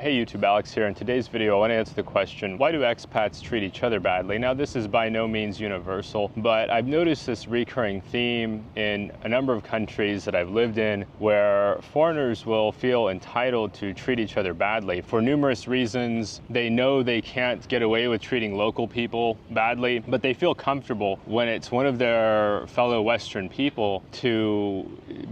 Hey YouTube, Alex here. In today's video, I want to answer the question, why do expats treat each other badly? Now, this is by no means universal, but I've noticed this recurring theme in a number of countries that I've lived in where foreigners will feel entitled to treat each other badly for numerous reasons. They know they can't get away with treating local people badly, but they feel comfortable when it's one of their fellow Western people to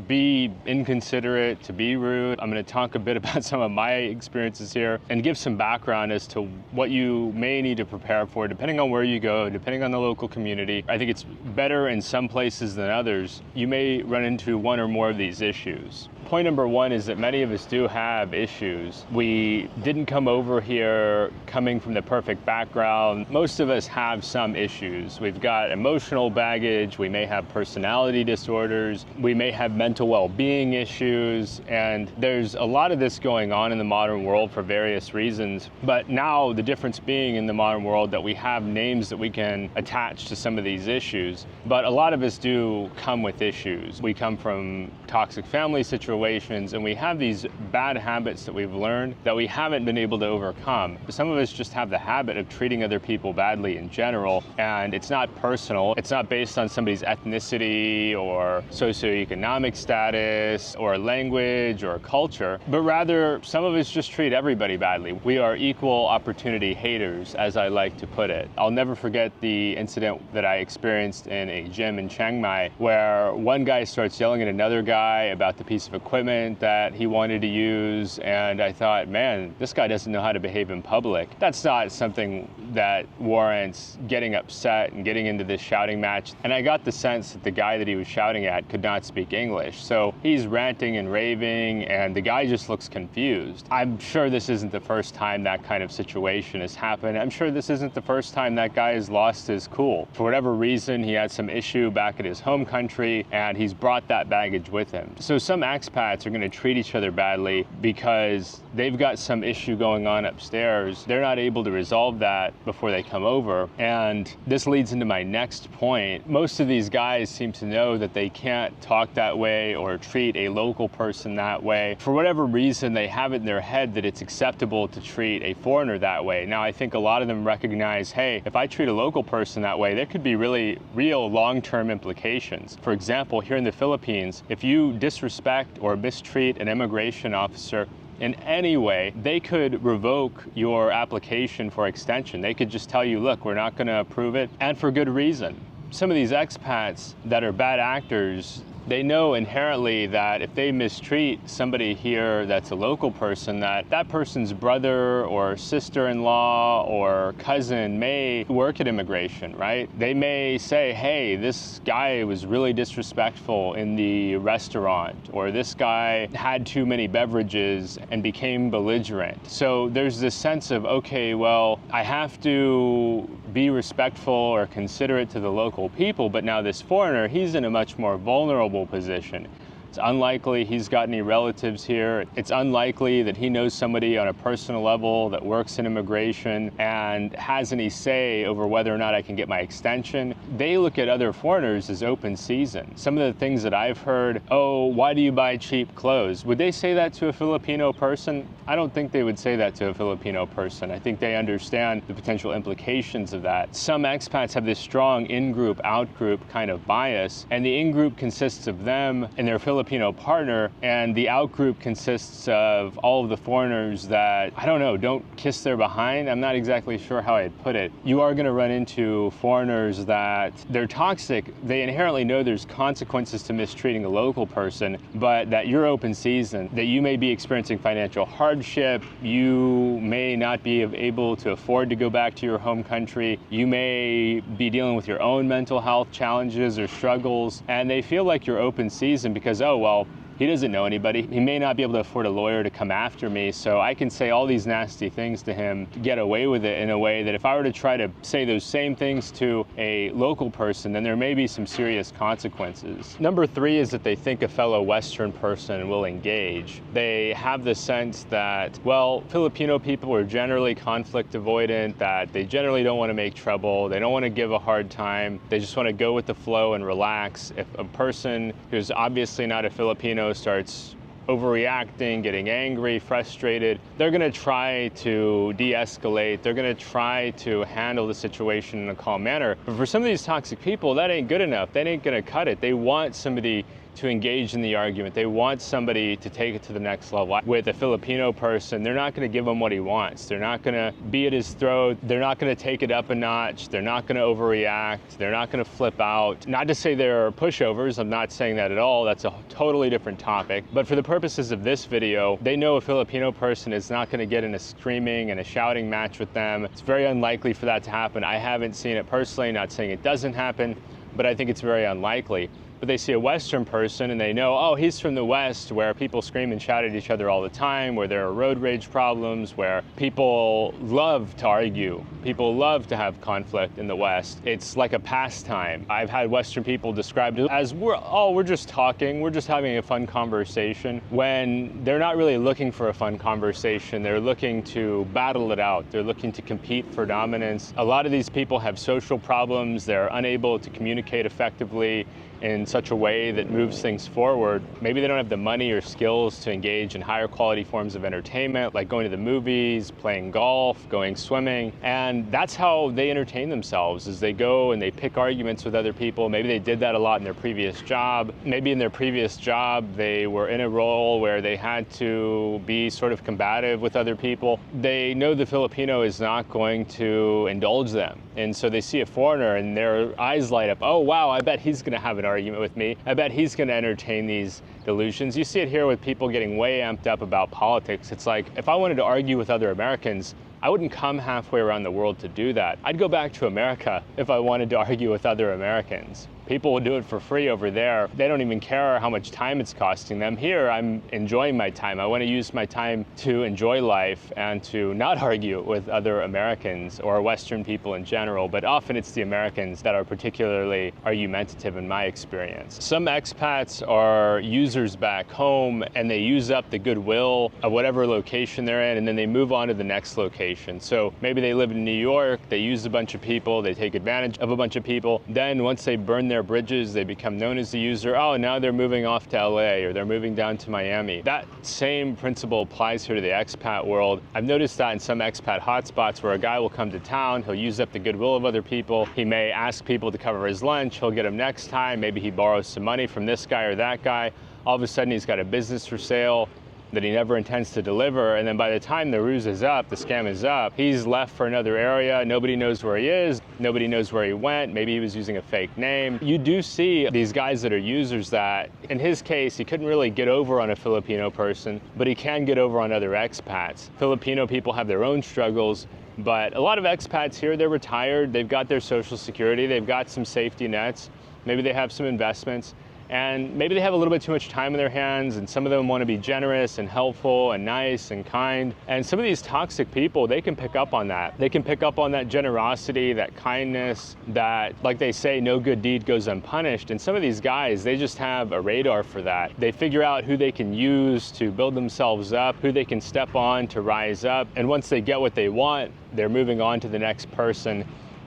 be inconsiderate, to be rude. I'm going to talk a bit about some of my experiences here and give some background as to what you may need to prepare for depending on where you go, depending on the local community. I think it's better in some places than others. You may run into one or more of these issues. Point number one is that many of us do have issues. We didn't come over here coming from the perfect background. Most of us have some issues. We've got emotional baggage, we may have personality disorders, we may have mental well-being issues, and there's a lot of this going on in the modern world for various reasons. But now the difference being in the modern world that we have names that we can attach to some of these issues. But a lot of us do come with issues. We come from toxic family situations, and we have these bad habits that we've learned that we haven't been able to overcome. Some of us just have the habit of treating other people badly in general, and it's not personal. It's not based on somebody's ethnicity or socioeconomic status or language or culture, but rather some of us just treat everybody badly. We are equal opportunity haters, as I like to put it. I'll never forget the incident that I experienced in a gym in Chiang Mai where one guy starts yelling at another guy about the piece of equipment that he wanted to use, and I thought, man, this guy doesn't know how to behave in public. That's not something that warrants getting upset and getting into this shouting match. And I got the sense that the guy that he was shouting at could not speak English. So he's ranting and raving, and the guy just looks confused. I'm sure this isn't the first time that kind of situation has happened. I'm sure this isn't the first time that guy has lost his cool. For whatever reason, he had some issue back at his home country, and he's brought that baggage with him. So some expats are going to treat each other badly because they've got some issue going on upstairs. They're not able to resolve that before they come over. And this leads into my next point. Most of these guys seem to know that they can't talk that way or treat a local person that way. For whatever reason, they have it in their head that it's acceptable to treat a foreigner that way. Now, I think a lot of them recognize, hey, if I treat a local person that way, there could be really real long-term implications. For example, here in the Philippines, if you disrespect or mistreat an immigration officer in any way, they could revoke your application for extension. They could just tell you, look, we're not going to approve it, and for good reason. Some of these expats that are bad actors, they know inherently that if they mistreat somebody here that's a local person, that person's brother or sister-in-law or cousin may work at immigration, right? They may say, hey, this guy was really disrespectful in the restaurant, or this guy had too many beverages and became belligerent. So there's this sense of, okay, well, I have to be respectful or considerate to the local people, but now this foreigner, he's in a much more vulnerable position. It's unlikely he's got any relatives here. It's unlikely that he knows somebody on a personal level that works in immigration and has any say over whether or not I can get my extension. They look at other foreigners as open season. Some of the things that I've heard, oh, why do you buy cheap clothes? Would they say that to a Filipino person? I don't think they would say that to a Filipino person. I think they understand the potential implications of that. Some expats have this strong in-group, out-group kind of bias, and the in-group consists of them and their Filipino partner, and the out-group consists of all of the foreigners that, I don't know, don't kiss their behind. I'm not exactly sure how I'd put it. You are going to run into foreigners that they're toxic. They inherently know there's consequences to mistreating a local person, but that you're open season, that you may be experiencing financial hardship, you may not be able to afford to go back to your home country, you may be dealing with your own mental health challenges or struggles, and they feel like you're open season because, oh, well, he doesn't know anybody. He may not be able to afford a lawyer to come after me, so I can say all these nasty things to him to get away with it in a way that if I were to try to say those same things to a local person, then there may be some serious consequences. Number three is that they think a fellow Western person will engage. They have the sense that, well, Filipino people are generally conflict avoidant, that they generally don't want to make trouble, they don't want to give a hard time, they just want to go with the flow and relax. If a person who's obviously not a Filipino starts overreacting, getting angry, frustrated. They're gonna try to de-escalate. They're gonna try to handle the situation in a calm manner. But for some of these toxic people, that ain't good enough. That ain't gonna cut it. They want somebody to engage in the argument. They want somebody to take it to the next level. With a Filipino person, they're not gonna give him what he wants. They're not gonna be at his throat. They're not gonna take it up a notch. They're not gonna overreact. They're not gonna flip out. Not to say they're pushovers, I'm not saying that at all. That's a totally different topic. But for the purposes of this video, they know a Filipino person is not gonna get in a screaming and a shouting match with them. It's very unlikely for that to happen. I haven't seen it personally, not saying it doesn't happen, but I think it's very unlikely. But they see a Western person and they know, oh, he's from the West, where people scream and shout at each other all the time, where there are road rage problems, where people love to argue. People love to have conflict in the West. It's like a pastime. I've had Western people described it as, we're just talking, we're just having a fun conversation, when they're not really looking for a fun conversation. They're looking to battle it out. They're looking to compete for dominance. A lot of these people have social problems. They're unable to communicate effectively in such a way that moves things forward. Maybe they don't have the money or skills to engage in higher quality forms of entertainment, like going to the movies, playing golf, going swimming. And that's how they entertain themselves, is they go and they pick arguments with other people. Maybe they did that a lot in their previous job. Maybe in their previous job, they were in a role where they had to be sort of combative with other people. They know the Filipino is not going to indulge them. And so they see a foreigner and their eyes light up. Oh, wow, I bet he's gonna have an argument with me. I bet he's gonna entertain these delusions. You see it here with people getting way amped up about politics. It's like, if I wanted to argue with other Americans, I wouldn't come halfway around the world to do that. I'd go back to America if I wanted to argue with other Americans. People will do it for free over there. They don't even care how much time it's costing them. Here, I'm enjoying my time. I want to use my time to enjoy life and to not argue with other Americans or Western people in general, but often it's the Americans that are particularly argumentative in my experience. Some expats are users back home and they use up the goodwill of whatever location they're in, and then they move on to the next location. So maybe they live in New York, they use a bunch of people, they take advantage of a bunch of people. Then once they burn their bridges, they become known as the user. Oh, now they're moving off to LA or they're moving down to Miami. That same principle applies here to the expat world. I've noticed that in some expat hotspots where a guy will come to town, he'll use up the goodwill of other people. He may ask people to cover his lunch, he'll get them next time. Maybe he borrows some money from this guy or that guy. All of a sudden he's got a business for sale that he never intends to deliver, and then by the time the ruse is up, the scam is up, he's left for another area. Nobody knows where he is, nobody knows where he went, maybe he was using a fake name. You do see these guys that are users that, in his case, he couldn't really get over on a Filipino person, but he can get over on other expats. Filipino people have their own struggles, but a lot of expats here, they're retired, they've got their social security, they've got some safety nets, maybe they have some investments, and maybe they have a little bit too much time in their hands, and some of them want to be generous and helpful and nice and kind. And some of these toxic people, they can pick up on that. They can pick up on that generosity, that kindness, that, like they say, no good deed goes unpunished. And some of these guys, they just have a radar for that. They figure out who they can use to build themselves up, who they can step on to rise up. And once they get what they want, they're moving on to the next person.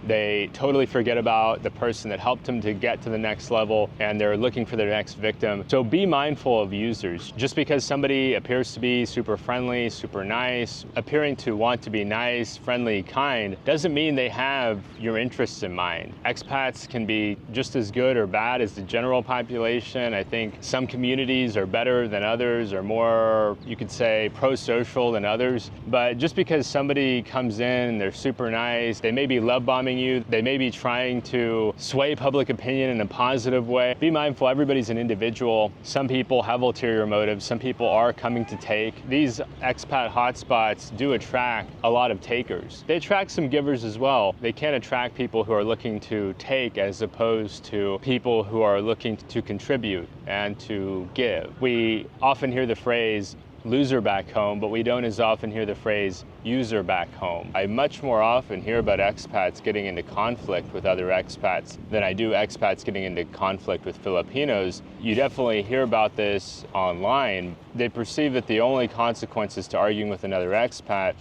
They totally forget about the person that helped them to get to the next level, and they're looking for their next victim. So be mindful of users. Just because somebody appears to be super friendly, super nice, appearing to want to be nice, friendly, kind, doesn't mean they have your interests in mind. Expats can be just as good or bad as the general population. I think some communities are better than others, or more, you could say, pro-social than others. But just because somebody comes in and they're super nice, they may be love bombing you, they may be trying to sway public opinion in a positive way. Be mindful, everybody's an individual. Some people have ulterior motives, some people are coming to take. These expat hotspots do attract a lot of takers. They attract some givers as well. They can attract people who are looking to take as opposed to people who are looking to contribute and to give. We often hear the phrase loser back home, but we don't as often hear the phrase user back home. I much more often hear about expats getting into conflict with other expats than I do expats getting into conflict with Filipinos. You definitely hear about this online. They perceive that the only consequences to arguing with another expat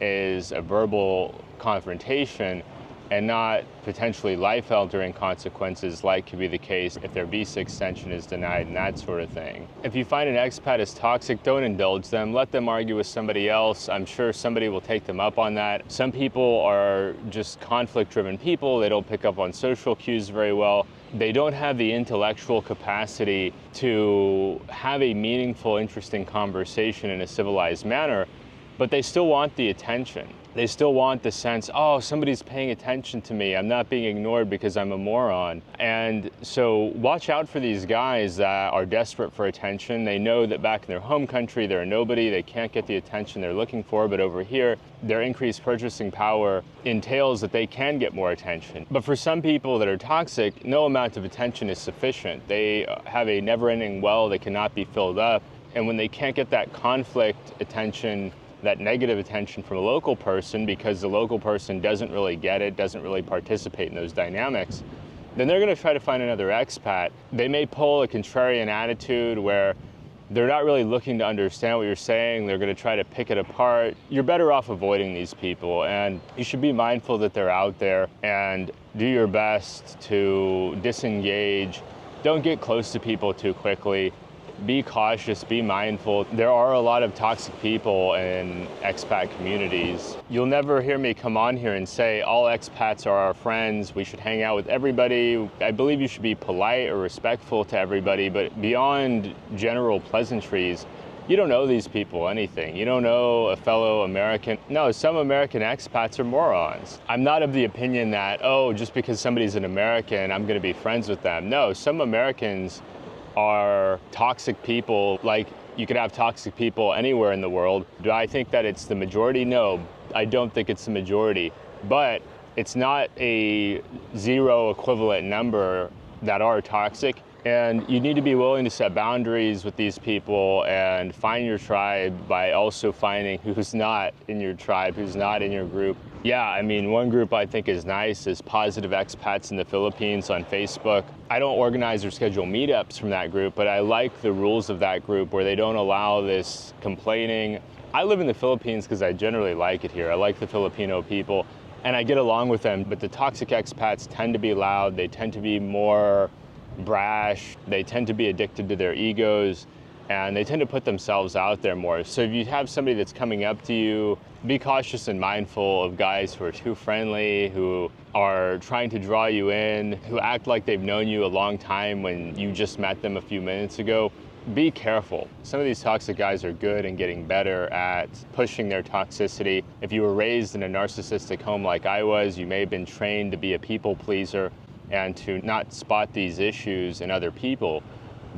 is a verbal confrontation, and not potentially life-altering consequences like could be the case if their visa extension is denied and that sort of thing. If you find an expat is toxic, don't indulge them. Let them argue with somebody else. I'm sure somebody will take them up on that. Some people are just conflict-driven people. They don't pick up on social cues very well. They don't have the intellectual capacity to have a meaningful, interesting conversation in a civilized manner, but they still want the attention. They still want the sense, oh, somebody's paying attention to me. I'm not being ignored because I'm a moron. And so watch out for these guys that are desperate for attention. They know that back in their home country, they're a nobody. They can't get the attention they're looking for. But over here, their increased purchasing power entails that they can get more attention. But for some people that are toxic, no amount of attention is sufficient. They have a never-ending well that cannot be filled up. And when they can't get that conflict attention, that negative attention from a local person because the local person doesn't really get it, doesn't really participate in those dynamics, then they're going to try to find another expat. They may pull a contrarian attitude where they're not really looking to understand what you're saying. They're going to try to pick it apart. You're better off avoiding these people, and you should be mindful that they're out there and do your best to disengage. Don't get close to people too quickly. Be cautious, be mindful. There are a lot of toxic people in expat communities. You'll never hear me come on here and say all expats are our friends, we should hang out with everybody. I believe you should be polite or respectful to everybody, but beyond general pleasantries, you don't know these people anything. You don't know a fellow American. No, some American expats are morons. I'm not of the opinion that, oh, just because somebody's an American, I'm gonna be friends with them. No, some Americans are toxic people. Like, you could have toxic people anywhere in the world. Do I think that it's the majority? No, I don't think it's the majority. But it's not a zero equivalent number that are toxic. And you need to be willing to set boundaries with these people and find your tribe by also finding who's not in your tribe, who's not in your group. Yeah, I mean, one group I think is nice is Positive Expats in the Philippines on Facebook. I don't organize or schedule meetups from that group, but I like the rules of that group where they don't allow this complaining. I live in the Philippines because I generally like it here. I like the Filipino people and I get along with them, but the toxic expats tend to be loud. They tend to be more brash, they tend to be addicted to their egos, and they tend to put themselves out there more. So if you have somebody that's coming up to you, be cautious and mindful of guys who are too friendly, who are trying to draw you in, who act like they've known you a long time when you just met them a few minutes ago. Be careful. Some of these toxic guys are good and getting better at pushing their toxicity. If you were raised in a narcissistic home like I was, you may have been trained to be a people pleaser and to not spot these issues in other people,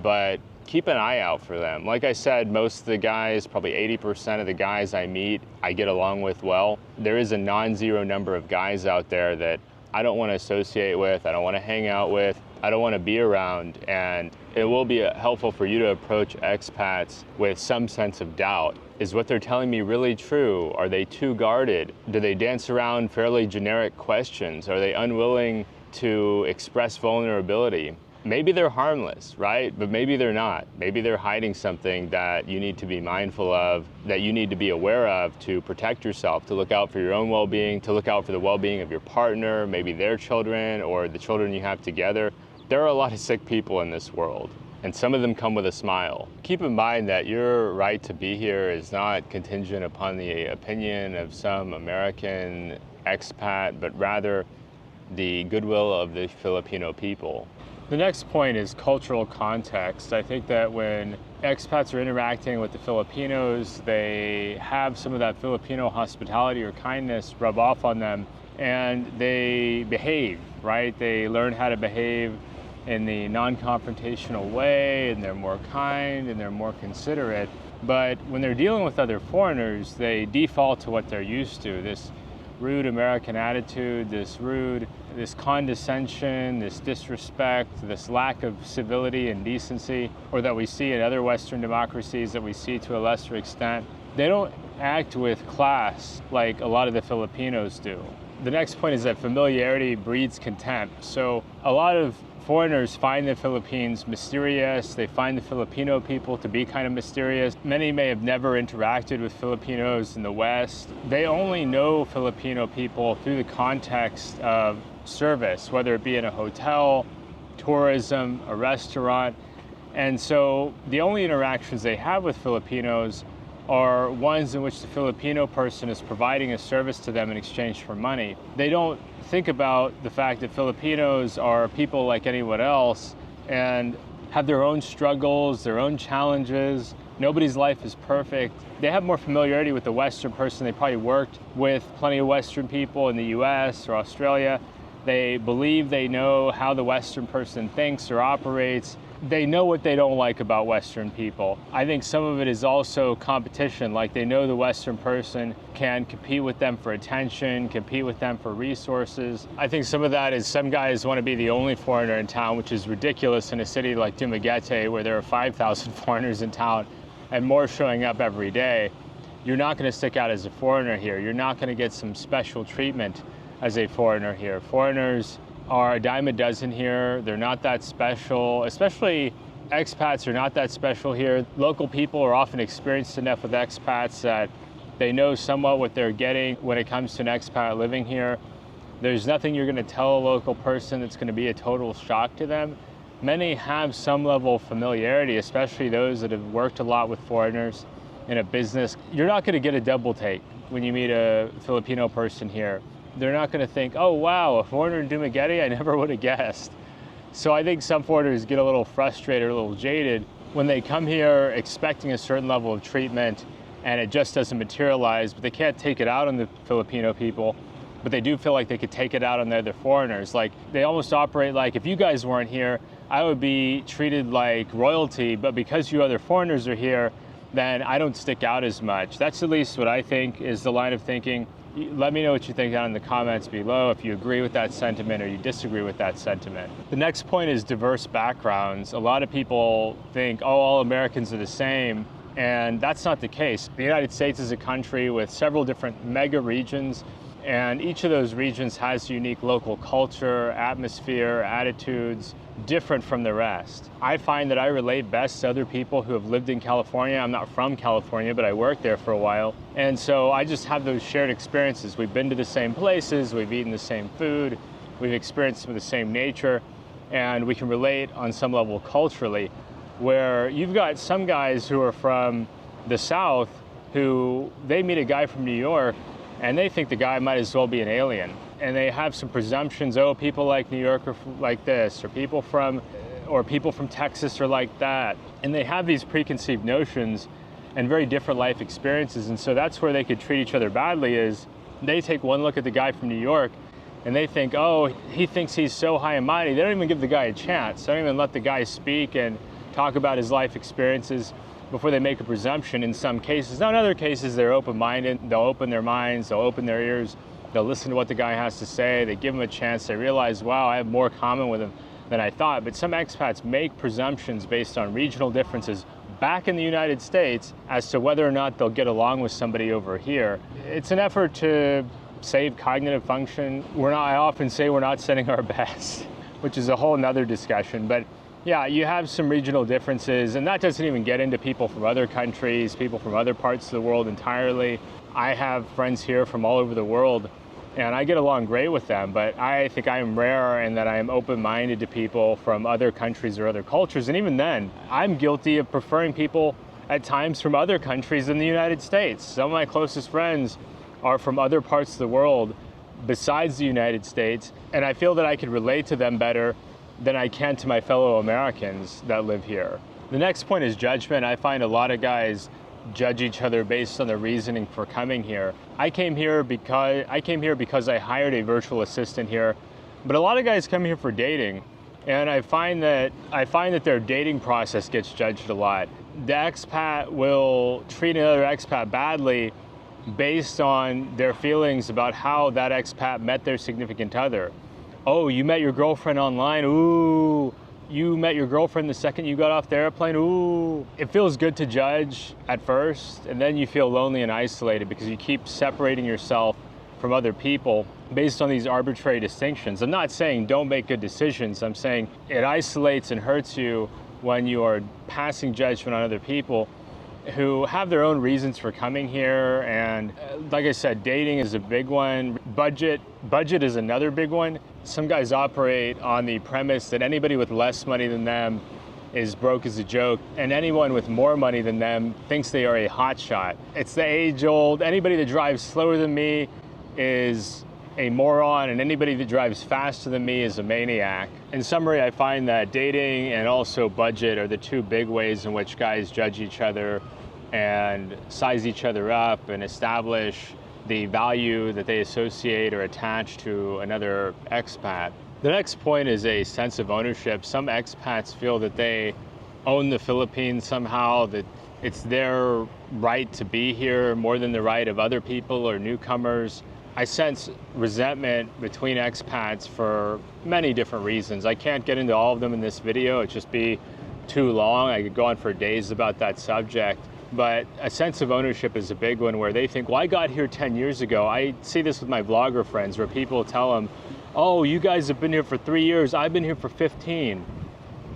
but keep an eye out for them. Like I said, most of the guys, probably 80% of the guys I meet, I get along with well. There is a non-zero number of guys out there that I don't want to associate with, I don't want to hang out with, I don't want to be around, and it will be helpful for you to approach expats with some sense of doubt. Is what they're telling me really true? Are they too guarded? Do they dance around fairly generic questions? Are they unwilling to express vulnerability? Maybe they're harmless, right? But maybe they're not. Maybe they're hiding something that you need to be mindful of, that you need to be aware of to protect yourself, to look out for your own well-being, to look out for the well-being of your partner, maybe their children or the children you have together. There are a lot of sick people in this world, and some of them come with a smile. Keep in mind that your right to be here is not contingent upon the opinion of some American expat, but rather the goodwill of the Filipino people. The next point is cultural context. I think that when expats are interacting with the Filipinos, they have some of that Filipino hospitality or kindness rub off on them, and they behave, right? They learn how to behave in the non-confrontational way, and they're more kind and they're more considerate. But when they're dealing with other foreigners, they default to what they're used to. This rude American attitude, this condescension, this disrespect, this lack of civility and decency, or that we see in other Western democracies, that we see to a lesser extent. They don't act with class like a lot of the Filipinos do. The next point is that familiarity breeds contempt. So a lot of Foreigners find the Philippines mysterious. They find the Filipino people to be kind of mysterious. Many may have never interacted with Filipinos in the West. They only know Filipino people through the context of service, whether it be in a hotel, tourism, a restaurant. And so the only interactions they have with Filipinos are ones in which the Filipino person is providing a service to them in exchange for money. They don't think about the fact that Filipinos are people like anyone else and have their own struggles, their own challenges. Nobody's life is perfect. They have more familiarity with the Western person. They probably worked with plenty of Western people in the US or Australia. They believe they know how the Western person thinks or operates. They know what they don't like about Western people. I think some of it is also competition, like they know the Western person can compete with them for attention, compete with them for resources. I think some of that is some guys want to be the only foreigner in town, which is ridiculous in a city like Dumaguete where there are 5,000 foreigners in town and more showing up every day. You're not going to stick out as a foreigner here. You're not going to get some special treatment as a foreigner here. Foreigners are a dime a dozen here. They're not that special, especially expats are not that special here. Local people are often experienced enough with expats that they know somewhat what they're getting when it comes to an expat living here. There's nothing you're going to tell a local person that's going to be a total shock to them. Many have some level of familiarity, especially those that have worked a lot with foreigners in a business. You're not going to get a double take when you meet a Filipino person here. They're not going to think, oh, wow, a foreigner in Dumaguete, I never would have guessed. So I think some foreigners get a little frustrated, a little jaded when they come here expecting a certain level of treatment and it just doesn't materialize, but they can't take it out on the Filipino people, but they do feel like they could take it out on the other foreigners. Like they almost operate like, if you guys weren't here, I would be treated like royalty, but because you other foreigners are here, then I don't stick out as much. That's at least what I think is the line of thinking. Let me know what you think down in the comments below if you agree with that sentiment or you disagree with that sentiment. The next point is diverse backgrounds. A lot of people think, oh, all Americans are the same, and that's not the case. The United States is a country with several different mega regions, and each of those regions has unique local culture, atmosphere, attitudes, different from the rest. I find that I relate best to other people who have lived in California. I'm not from California, but I worked there for a while. And so I just have those shared experiences. We've been to the same places, we've eaten the same food, we've experienced some of the same nature, and we can relate on some level culturally. Where you've got some guys who are from the South who they meet a guy from New York and they think the guy might as well be an alien. And they have some presumptions, oh, people like New York are like this, or people from Texas are like that. And they have these preconceived notions and very different life experiences. And so that's where they could treat each other badly, is they take one look at the guy from New York and they think, oh, he thinks he's so high and mighty. They don't even give the guy a chance. They don't even let the guy speak and talk about his life experiences before they make a presumption in some cases. Now in other cases, they're open-minded. They'll open their minds, they'll open their ears, they'll listen to what the guy has to say, they give him a chance, they realize, wow, I have more common with him than I thought. But some expats make presumptions based on regional differences back in the United States as to whether or not they'll get along with somebody over here. It's an effort to save cognitive function. I often say we're not sending our best, which is a whole nother discussion. But yeah, you have some regional differences, and that doesn't even get into people from other countries, people from other parts of the world entirely. I have friends here from all over the world, and I get along great with them, but I think I am rare in that I am open-minded to people from other countries or other cultures. And even then, I'm guilty of preferring people at times from other countries than the United States. Some of my closest friends are from other parts of the world besides the United States, and I feel that I could relate to them better than I can to my fellow Americans that live here. The next point is judgment. I find a lot of guys judge each other based on their reasoning for coming here. I came here because I hired a virtual assistant here, but a lot of guys come here for dating, and I find that their dating process gets judged a lot. The expat will treat another expat badly based on their feelings about how that expat met their significant other. Oh, you met your girlfriend online, ooh. You met your girlfriend the second you got off the airplane, ooh. It feels good to judge at first, and then you feel lonely and isolated because you keep separating yourself from other people based on these arbitrary distinctions. I'm not saying don't make good decisions. I'm saying it isolates and hurts you when you are passing judgment on other people who have their own reasons for coming here. And like I said, dating is a big one. Budget is another big one. Some guys operate on the premise that anybody with less money than them is broke as a joke, and anyone with more money than them thinks they are a hotshot. It's the age-old, anybody that drives slower than me is a moron, and anybody that drives faster than me is a maniac. In summary, I find that dating and also budget are the two big ways in which guys judge each other and size each other up and establish the value that they associate or attach to another expat. The next point is a sense of ownership. Some expats feel that they own the Philippines somehow, that it's their right to be here more than the right of other people or newcomers. I sense resentment between expats for many different reasons. I can't get into all of them in this video. It'd just be too long. I could go on for days about that subject. But a sense of ownership is a big one, where they think, well, I got here 10 years ago. I see this with my vlogger friends where people tell them, oh, you guys have been here for 3 years. I've been here for 15.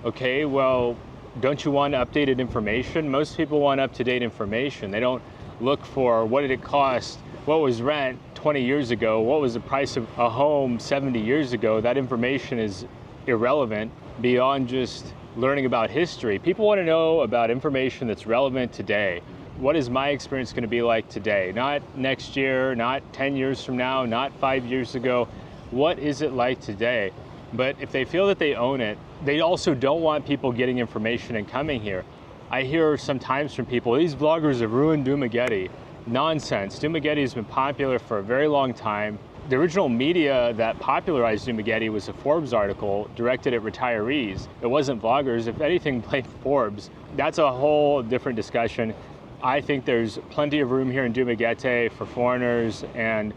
Okay, well, don't you want updated information? Most people want up-to-date information. They don't look for what did it cost, what was rent 20 years ago, what was the price of a home 70 years ago. That information is irrelevant beyond just learning about history. People want to know about information that's relevant today. What is my experience going to be like today? Not next year, not 10 years from now, not 5 years ago. What is it like today? But if they feel that they own it, they also don't want people getting information and coming here. I hear sometimes from people, these vloggers have ruined Dumaguete. Nonsense. Dumaguete has been popular for a very long time. The original media that popularized Dumaguete was a Forbes article directed at retirees. It wasn't vloggers. If anything, blame Forbes. That's a whole different discussion. I think there's plenty of room here in Dumaguete for foreigners and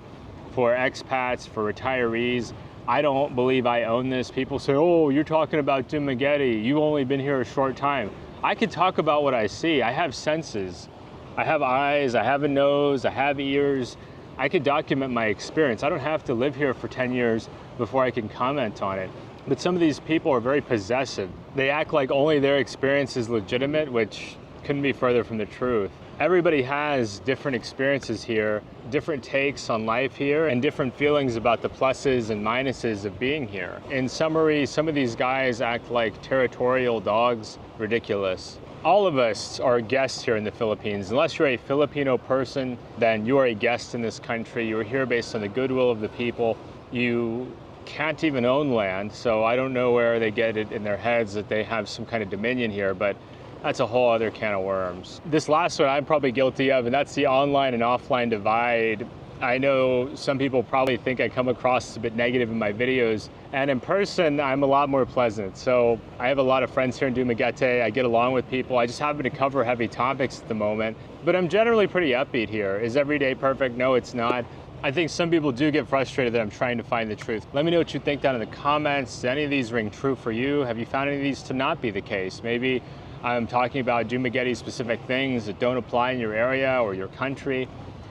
for expats, for retirees. I don't believe I own this. People say, oh, you're talking about Dumaguete. You've only been here a short time. I could talk about what I see. I have senses. I have eyes, I have a nose, I have ears. I could document my experience. I don't have to live here for 10 years before I can comment on it. But some of these people are very possessive. They act like only their experience is legitimate, which couldn't be further from the truth. Everybody has different experiences here, different takes on life here, and different feelings about the pluses and minuses of being here. In summary, some of these guys act like territorial dogs. Ridiculous. All of us are guests here in the Philippines. Unless you're a Filipino person, then you are a guest in this country. You're here based on the goodwill of the people. You can't even own land, so I don't know where they get it in their heads that they have some kind of dominion here, but that's a whole other can of worms. This last one I'm probably guilty of, and that's the online and offline divide. I know some people probably think I come across a bit negative in my videos, and in person, I'm a lot more pleasant. So I have a lot of friends here in Dumaguete. I get along with people. I just happen to cover heavy topics at the moment, but I'm generally pretty upbeat here. Is every day perfect? No, it's not. I think some people do get frustrated that I'm trying to find the truth. Let me know what you think down in the comments. Do any of these ring true for you? Have you found any of these to not be the case? Maybe I'm talking about Dumaguete specific things that don't apply in your area or your country.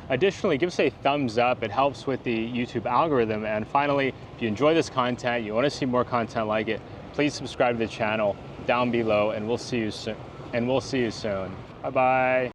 Additionally, give us a thumbs up. It helps with the YouTube algorithm. And finally, if you enjoy this content, you want to see more content like it, please subscribe to the channel down below, and we'll see you soon. Bye-bye.